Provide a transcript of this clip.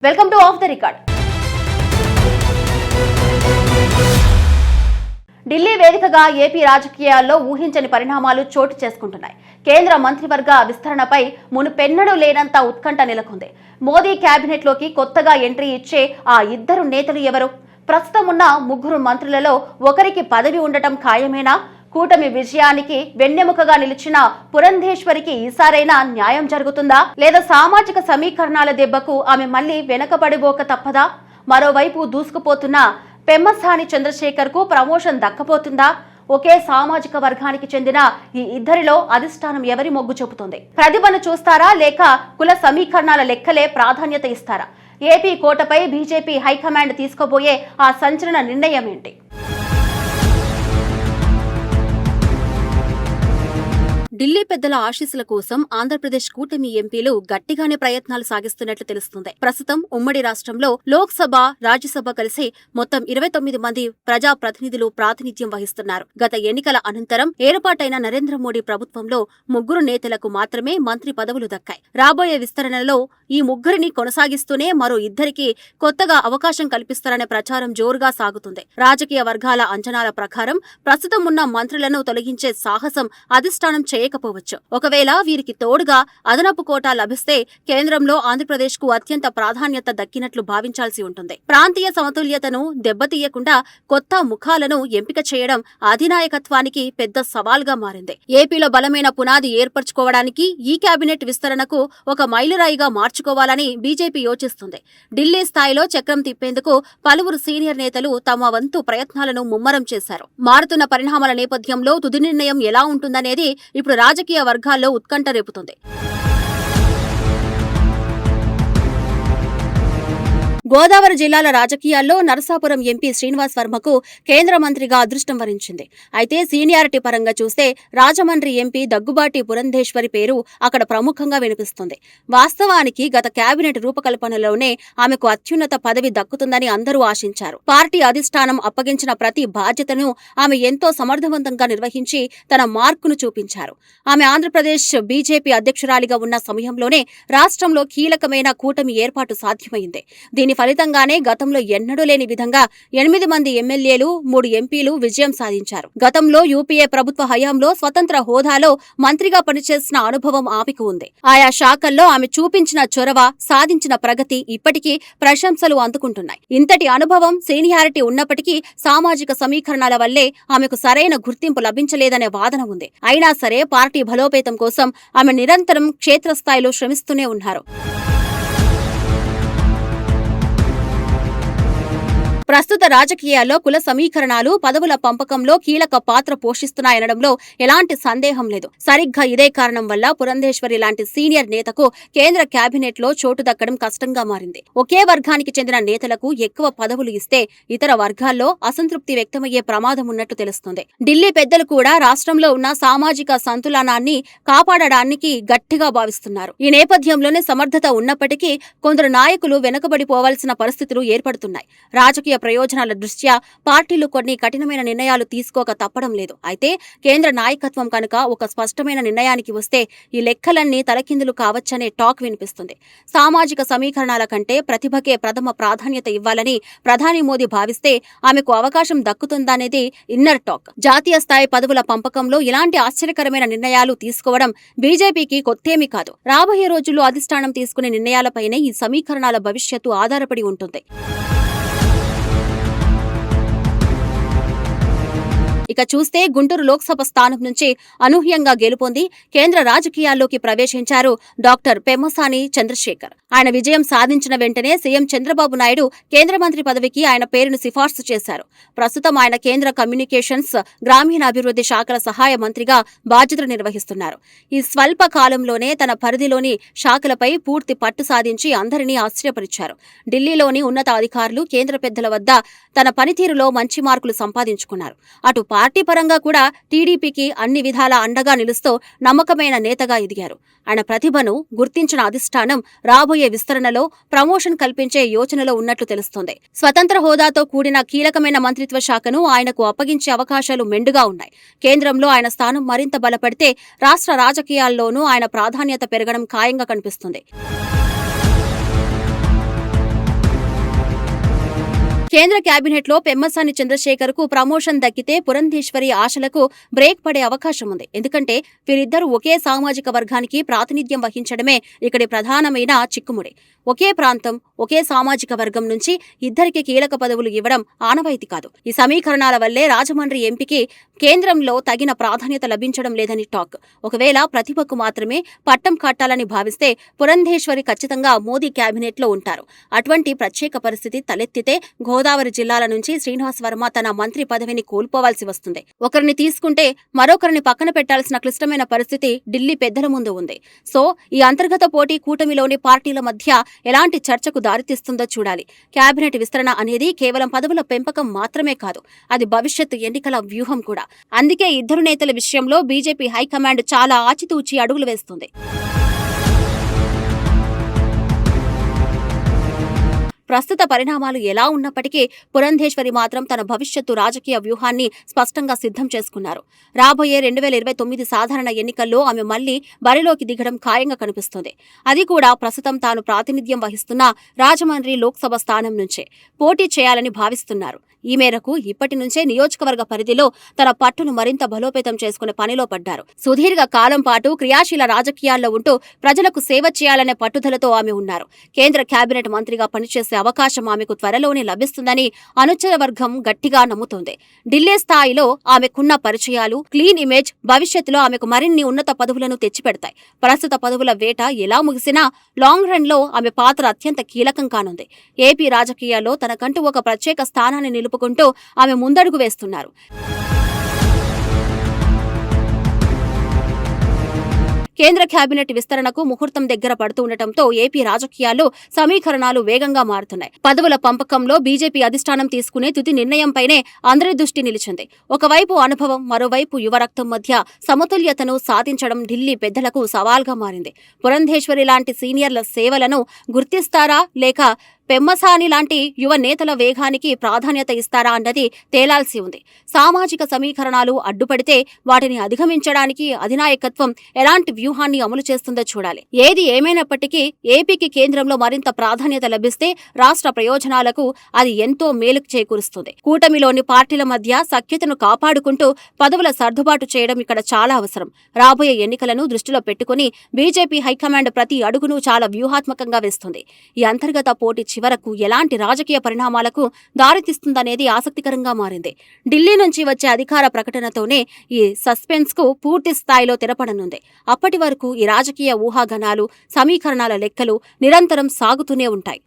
Welcome to of the record. Delhi వేదికగా AP రాజకీయాల్లో ఊహించని పరిణామాలు చోటు చేసుకుంటున్నాయి. కేంద్ర మంత్రివర్గ విస్తరణపై మునుపెన్నడూ లేనంత ఉత్కంఠ నెలకొంది. మోదీ కేబినెట్ లోకి కొత్తగా ఎంట్రీ ఇచ్చే ఆ ఇద్దరు నేతలు ఎవరు? ప్రస్తుతం ఉన్న ముగ్గురు మంత్రులలో ఒకరికి పదవి ఉండటం ఖాయమేనా? కూటమి విజయానికి వెన్నెముకగా నిలిచిన పురంధేశ్వరికి ఈసారైనా న్యాయం జరుగుతుందా, లేదా సామాజిక సమీకరణాల దెబ్బకు ఆమె మళ్లీ వెనకబడిపోక తప్పదా? మరోవైపు దూసుకుపోతున్న పెమ్మసాని చంద్రశేఖర్ కు ప్రమోషన్ దక్కపోతుందా? ఒకే సామాజిక వర్గానికి చెందిన ఈ ఇద్దరిలో అధిష్టానం ఎవరి మొగ్గు చూపుతుంది? ప్రతిభను చూస్తారా, లేక కుల సమీకరణాల లెక్కలే ప్రాధాన్యత ఇస్తారా? ఏపీ కోటపై బీజేపీ హైకమాండ్ తీసుకోబోయే ఆ సంచలన నిర్ణయం ఏంటి? ఢిల్లీ పెద్దల ఆశీస్సుల కోసం ఆంధ్రప్రదేశ్ కూటమి ఎంపీలు గట్టిగానే ప్రయత్నాలు సాగిస్తున్నట్లు తెలుస్తుంది. ప్రస్తుతం ఉమ్మడి రాష్ట్రంలో లోక్సభ, రాజ్యసభ కలిసి మొత్తం 29 మంది ప్రజా ప్రతినిధులు ప్రాతినిధ్యం వహిస్తున్నారు. గత ఎన్నికల అనంతరం ఏర్పాటైన నరేంద్ర మోడీ ప్రభుత్వంలో ముగ్గురు నేతలకు మాత్రమే మంత్రి పదవులు దక్కాయి. రాబోయే విస్తరణలో ఈ ముగ్గురిని కొనసాగిస్తూనే మరో ఇద్దరికి కొత్తగా అవకాశం కల్పిస్తారనే ప్రచారం జోరుగా సాగుతుంది. రాజకీయ వర్గాల అంచనాల ప్రకారం ప్రస్తుతం ఉన్న మంత్రులను తొలగించే సాహసం అధిష్టానం చేయకపోవచ్చు. ఒకవేళ వీరికి తోడుగా అదనపు కోటా లభిస్తే కేంద్రంలో ఆంధ్రప్రదేశ్ కు అత్యంత ప్రాధాన్యత దక్కినట్లు భావించాల్సి ఉంటుంది. ప్రాంతీయ సమతుల్యతను దెబ్బతీయకుండా కొత్త ముఖాలను ఎంపిక చేయడం అధినాయకత్వానికి పెద్ద సవాల్గా మారింది. ఏపీలో బలమైన పునాది ఏర్పరచుకోవడానికి ఈ కేబినెట్ విస్తరణకు ఒక మైలురాయిగా మార్చుకోవాలని బీజేపీ యోచిస్తుంది. ఢిల్లీ స్థాయిలో చక్రం తిప్పేందుకు పలువురు సీనియర్ నేతలు తమ వంతు ప్రయత్నాలను ముమ్మరం చేశారు. మారుతున్న పరిణామాల నేపథ్యంలో తుది నిర్ణయం ఎలా ఉంటుందనేది ఇప్పుడు రాజకీయ వర్గాల్లో ఉత్కంఠ రేపుతుంది. గోదావరి జిల్లాల రాజకీయాల్లో నరసాపురం ఎంపీ శ్రీనివాస్ వర్మకు కేంద్ర మంత్రిగా అదృష్టం వరించింది. అయితే సీనియారిటీ పరంగా చూస్తే రాజమండ్రి ఎంపీ దగ్గుబాటి పురంధేశ్వరి పేరు అక్కడ ప్రముఖంగా వినిపిస్తుంది. వాస్తవానికి గత కేబినెట్ రూపకల్పనలోనే ఆమెకు అత్యున్నత పదవి దక్కుతుందని అందరూ ఆశించారు. పార్టీ అధిష్టానం అప్పగించిన ప్రతి బాధ్యతను ఆమె ఎంతో సమర్థవంతంగా నిర్వహించి తన మార్కును చూపించారు. ఆమె ఆంధ్రప్రదేశ్ బీజేపీ అధ్యక్షురాలిగా ఉన్న సమయంలోనే రాష్ట్రంలో కీలకమైన కూటమి ఏర్పాటు సాధ్యమైంది. దీని ఫలితంగానే గతంలో ఎన్నడూ లేని విధంగా 8 మంది ఎమ్మెల్యేలు, 3 ఎంపీలు విజయం సాధించారు. గతంలో యూపీఏ ప్రభుత్వ హయాంలో స్వతంత్ర హోదాలో మంత్రిగా పనిచేసిన అనుభవం ఆమెకు ఉంది. ఆయా శాఖల్లో ఆమె చూపించిన చొరవ, సాధించిన ప్రగతి ఇప్పటికీ ప్రశంసలు అందుకుంటున్నాయి. ఇంతటి అనుభవం, సీనియారిటీ ఉన్నప్పటికీ సామాజిక సమీకరణాల వల్లే ఆమెకు సరైన గుర్తింపు లభించలేదనే వాదన ఉంది. అయినా సరే పార్టీ బలోపేతం కోసం ఆమె నిరంతరం క్షేత్రస్థాయిలో శ్రమిస్తూనే ఉన్నారు. ప్రస్తుత రాజకీయాల్లో కుల సమీకరణాలు పదవుల పంపకంలో కీలక పాత్ర పోషిస్తున్నాయనడంలో ఎలాంటి సందేహం లేదు. సరిగ్గా ఇదే కారణం వల్ల పురంధేశ్వరి లాంటి సీనియర్ నేతకు కేంద్ర కేబినెట్ లో చోటు దక్కడం కష్టంగా మారింది. ఒకే వర్గానికి చెందిన నేతలకు ఎక్కువ పదవులు ఇస్తే ఇతర వర్గాల్లో అసంతృప్తి వ్యక్తమయ్యే ప్రమాదం ఉన్నట్టు తెలుస్తుంది. ఢిల్లీ పెద్దలు కూడా రాష్ట్రంలో ఉన్న సామాజిక సంతులనాన్ని కాపాడడానికి గట్టిగా భావిస్తున్నారు. ఈ నేపథ్యంలోనే సమర్థత ఉన్నప్పటికీ కొందరు నాయకులు వెనుకబడిపోవాల్సిన పరిస్థితులు ఏర్పడుతున్నాయి. రాజకీయ ప్రయోజనాల దృష్ట్యా పార్టీలు కొన్ని కఠినమైన నిర్ణయాలు తీసుకోక తప్పడం లేదు. అయితే కేంద్ర నాయకత్వం కనుక ఒక స్పష్టమైన నిర్ణయానికి వస్తే ఈ లెక్కలన్నీ తలకిందులు కావచ్చనే టాక్ వినిపిస్తుంది. సామాజిక సమీకరణాల కంటే ప్రతిభకే ప్రథమ ప్రాధాన్యత ఇవ్వాలని ప్రధాని మోదీ భావిస్తే ఆమెకు అవకాశం దక్కుతుందనేది ఇన్నర్ టాక్. జాతీయ స్థాయి పదవుల పంపకంలో ఇలాంటి ఆశ్చర్యకరమైన నిర్ణయాలు తీసుకోవడం బీజేపీకి కొత్తేమీ కాదు. రాబోయే రోజుల్లో అధిష్టానం తీసుకునే నిర్ణయాలపైనే ఈ సమీకరణాల భవిష్యత్తు ఆధారపడి ఉంటుంది. ఇక చూస్తే గుంటూరు లోక్సభ స్థానం నుంచి అనూహ్యంగా గెలుపొంది కేంద్ర రాజకీయాల్లోకి ప్రవేశించారు డాక్టర్ పెమ్మసాని చంద్రశేఖర్. ఆయన విజయం సాధించిన వెంటనే సీఎం చంద్రబాబు నాయుడు కేంద్ర మంత్రి పదవికి ఆయన పేరును సిఫార్సు చేశారు. ప్రస్తుతం ఆయన కేంద్ర కమ్యూనికేషన్స్, గ్రామీణాభివృద్ధి శాఖల సహాయ మంత్రిగా బాధ్యతలు నిర్వహిస్తున్నారు. ఈ స్వల్ప కాలంలోనే తన పరిధిలోని శాఖలపై పూర్తి పట్టు సాధించి అందరినీ ఆశ్చర్యపరిచారు. ఢిల్లీలోని ఉన్నత అధికారులు, కేంద్ర పెద్దల వద్ద తన పనితీరులో మంచి మార్కులు సంపాదించుకున్నారు. అటు పార్టీ పరంగా కూడా టీడీపీకి అన్ని విధాలా అండగా నిలుస్తూ నమ్మకమైన నేతగా ఎదిగారు. ఆయన ప్రతిభను గుర్తించిన అధిష్టానం రాబోయే విస్తరణలో ప్రమోషన్ కల్పించే యోచనలో ఉన్నట్లు తెలుస్తోంది. స్వతంత్ర హోదాతో కూడిన కీలకమైన మంత్రిత్వ శాఖను ఆయనకు అప్పగించే అవకాశాలు మెండుగా ఉన్నాయి. కేంద్రంలో ఆయన స్థానం మరింత బలపడితే రాష్ట్ర రాజకీయాల్లోనూ ఆయన ప్రాధాన్యత పెరగడం ఖాయంగా కనిపిస్తుంది. కేంద్ర కేబినెట్ లో పెమ్మసాని చంద్రశేఖర్ కు ప్రమోషన్ దక్కితే పురంధేశ్వరి ఆశలకు బ్రేక్ పడే అవకాశం ఉంది. ఎందుకంటే వీరిద్దరూ ఒకే సామాజిక వర్గానికి ప్రాతినిధ్యం వహించడమే ఇక్కడి ప్రధానమైన చిక్కుముడి. ఒకే ప్రాంతం, ఒకే సామాజిక వర్గం నుంచి ఇద్దరికి కీలక పదవులు ఇవ్వడం ఆనవాయితీ కాదు. ఈ సమీకరణాల వల్లే రాజమండ్రి ఎంపీకి కేంద్రంలో తగిన ప్రాధాన్యత లభించడం లేదని టాక్. ఒకవేళ ప్రతిభకు మాత్రమే పట్టం కట్టాలని భావిస్తే పురంధేశ్వరి ఖచ్చితంగా మోదీ కేబినెట్ లో ఉంటారు. అటువంటి ప్రత్యేక పరిస్థితి తలెత్తితే గోదావరి జిల్లాల నుంచి శ్రీనివాస్ వర్మ తన మంత్రి పదవిని కోల్పోవాల్సి వస్తుంది. ఒకరిని తీసుకుంటే మరొకరిని పక్కన పెట్టాల్సిన క్లిష్టమైన పరిస్థితి ఢిల్లీ పెద్దల ముందు ఉంది. సో ఈ అంతర్గత పోటీ కూటమిలోని పార్టీల మధ్య ఎలాంటి చర్చకు దారితీస్తుందో చూడాలి. కేబినెట్ విస్తరణ అనేది కేవలం పదవుల పెంపకం మాత్రమే కాదు, అది భవిష్యత్తు ఎన్నికల వ్యూహం కూడా. అందుకే ఇద్దరు నేతల విషయంలో బీజేపీ హైకమాండ్ చాలా ఆచితూచి అడుగులు వేస్తుంది. ప్రస్తుత పరిణామాలు ఎలా ఉన్నప్పటికీ పురంధేశ్వరి మాత్రం తన భవిష్యత్తు రాజకీయ వ్యూహాన్ని స్పష్టంగా సిద్ధం చేసుకున్నారు. రాబోయే 2029 సాధారణ ఎన్నికల్లో ఆమె మళ్లీ బరిలోకి దిగడం ఖాయంగా కనిపిస్తుంది. అది కూడా ప్రస్తుతం తాను ప్రాతినిధ్యం వహిస్తున్న రాజమండ్రి లోక్సభ స్థానం నుంచే పోటీ చేయాలని భావిస్తున్నారు. ఈ మేరకు ఇప్పటి నుంచే నియోజకవర్గ పరిధిలో తన పట్టును మరింత బలోపేతం చేసుకునే పనిలో పడ్డారు. సుదీర్ఘ కాలం పాటు క్రియాశీల రాజకీయాల్లో ఉంటూ ప్రజలకు సేవ చేయాలనే పట్టుదలతో ఆమె ఉన్నారు. కేంద్ర కేబినెట్ మంత్రిగా పనిచేసే అవకాశం ఆమెకు త్వరలోనే లభిస్తుందని అనుచర వర్గం గట్టిగా నమ్ముతోంది. ఢిల్లీ స్థాయిలో ఆమెకున్న పరిచయాలు, క్లీన్ ఇమేజ్ భవిష్యత్తులో ఆమెకు మరిన్ని ఉన్నత పదవులను తెచ్చిపెడతాయి. ప్రస్తుత పదవుల వేట ఎలా ముగిసినా లాంగ్ రన్ లో ఆమె పాత్ర అత్యంత కీలకం కానుంది. ఏపీ రాజకీయాల్లో తనకంటూ ఒక ప్రత్యేక స్థానాన్ని నిలుపుకుంటూ ఆమె ముందడుగు వేస్తున్నారు. కేంద్ర కేబినెట్ విస్తరణకు ముహూర్తం దగ్గర పడుతూ ఉండటంతో ఏపీ రాజకీయాల్లో సమీకరణాలు వేగంగా మారుతున్నాయి. పదవుల పంపకంలో బీజేపీ అధిష్టానం తీసుకునే తుది నిర్ణయంపైనే అందరి దృష్టి నిలిచింది. ఒకవైపు అనుభవం, మరోవైపు యువరక్తం మధ్య సమతుల్యతను సాధించడం ఢిల్లీ పెద్దలకు సవాల్గా మారింది. పురంధేశ్వరి లాంటి సీనియర్ల సేవలను గుర్తిస్తారా లేక పెమ్మసాని లాంటి యువ నేతల వేగానికి ప్రాధాన్యత ఇస్తారా అన్నది తేలాల్సి ఉంది. సామాజిక సమీకరణాలు అడ్డుపడితే వాటిని అధిగమించడానికి అధినాయకత్వం ఎలాంటి వ్యూహాన్ని అమలు చేస్తుందో చూడాలి. ఏది ఏమైనప్పటికీ ఏపీకి కేంద్రంలో మరింత ప్రాధాన్యత లభిస్తే రాష్ట్ర ప్రయోజనాలకు అది ఎంతో మేలు చేకూరుస్తుంది. కూటమిలోని పార్టీల మధ్య సఖ్యతను కాపాడుకుంటూ పదవుల సర్దుబాటు చేయడం ఇక్కడ చాలా అవసరం. రాబోయే ఎన్నికలను దృష్టిలో పెట్టుకుని బీజేపీ హైకమాండ్ ప్రతి అడుగును చాలా వ్యూహాత్మకంగా వేస్తుంది. ఈ అంతర్గత పోటీ చివరకు ఎలాంటి రాజకీయ పరిణామాలకు దారితీస్తుందనేది ఆసక్తికరంగా మారింది. ఢిల్లీ నుంచి వచ్చే అధికార ప్రకటనతోనే ఈ సస్పెన్స్ కు పూర్తి స్థాయిలో తెరపడనుంది. అప్పటి వరకు ఈ రాజకీయ ఊహాగానాలు, సమీకరణాల లెక్కలు నిరంతరం సాగుతూనే ఉంటాయి.